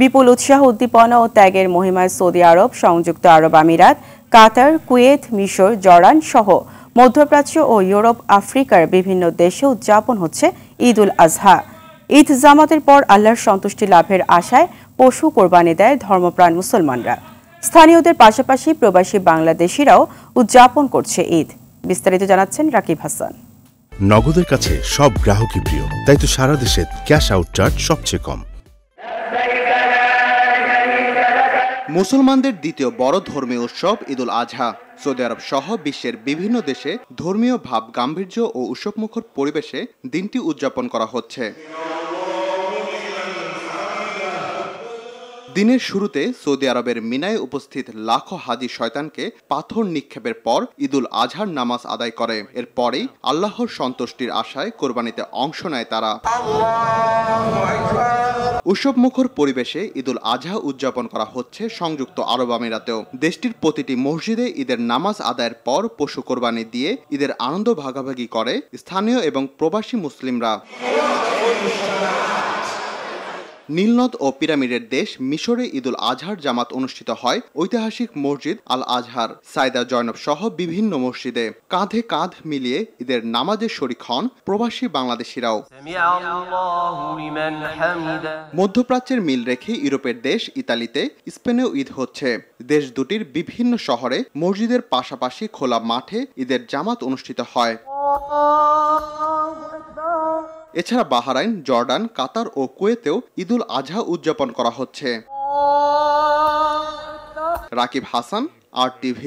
বিপুল উৎসাহ উদ্দীপনা ও ত্যাগের মহিমায় সৌদি আরব, সংযুক্ত আরব আমিরাত, কাতার, কুয়েত, মিশর, জর্ডান সহ মধ্যপ্রাচ্য ও ইউরোপ, আফ্রিকার বিভিন্ন দেশে উদযাপন হচ্ছে ঈদ উল আজহা। ঈদ জামাতের পর আল্লাহর সন্তুষ্টি লাভের আশায় পশু কোরবানি দেয় ধর্মপ্রাণ মুসলমানরা। স্থানীয়দের পাশাপাশি প্রবাসী বাংলাদেশিরাও উদযাপন করছে ঈদ। বিস্তারিত জানাচ্ছেন রাকিব হাসান। নগদের কাছে সব গ্রাহকই প্রিয়, তাই তো সারা দেশে ক্যাশ আউট চার্জ সবচেয়ে কম। মুসলমানদের দ্বিতীয় বড় ধর্মীয় উৎসব ঈদ উল আজহা সৌদি আরব সহ বিশ্বের বিভিন্ন দেশে ধর্মীয় ভাব গাম্ভীর্য ও উৎসবমুখর পরিবেশে দিনটি উদযাপন করা হচ্ছে। দিনের শুরুতে সৌদি আরবের মিনায় উপস্থিত লাখো হাজি শয়তানকে পাথর নিক্ষেপের পর ঈদ উল আজহার নামাজ আদায় করে। এরপরেই আল্লাহর সন্তুষ্টির আশায় কোরবানিতে অংশ নেয় তারা। উৎসবমুখর পরিবেশে ঈদ উল আজহা উদযাপন করা হচ্ছে সংযুক্ত আরব আমিরাতেও। দেশটির প্রতিটি মসজিদে ঈদের নামাজ আদায়ের পর পশু কোরবানি দিয়ে ঈদের আনন্দ ভাগাভাগি করে স্থানীয় এবং প্রবাসী মুসলিমরা। নীলনদ ও পিরামিডের দেশ মিশরে ঈদ উল আজহার জামাত অনুষ্ঠিত হয় ঐতিহাসিক মসজিদ আল আজহার, সাইদা জয়নব সহ বিভিন্ন মসজিদে। কাঁধে কাঁধ মিলিয়ে ঈদের নামাজে শরীক হন প্রবাসী বাংলাদেশিরাও। মধ্যপ্রাচ্যের মিল রেখে ইউরোপের দেশ ইতালিতে, স্পেনেও ঈদ হচ্ছে। দেশ দুটির বিভিন্ন শহরে মসজিদের পাশাপাশি খোলা মাঠে ঈদের জামাত অনুষ্ঠিত হয়। এছাড়া বাহরাইন, জর্ডান, কাতার ও কুয়েতেও ঈদ উল আজহা উদযাপন করা হচ্ছে। রাকিব হাসান, RTV।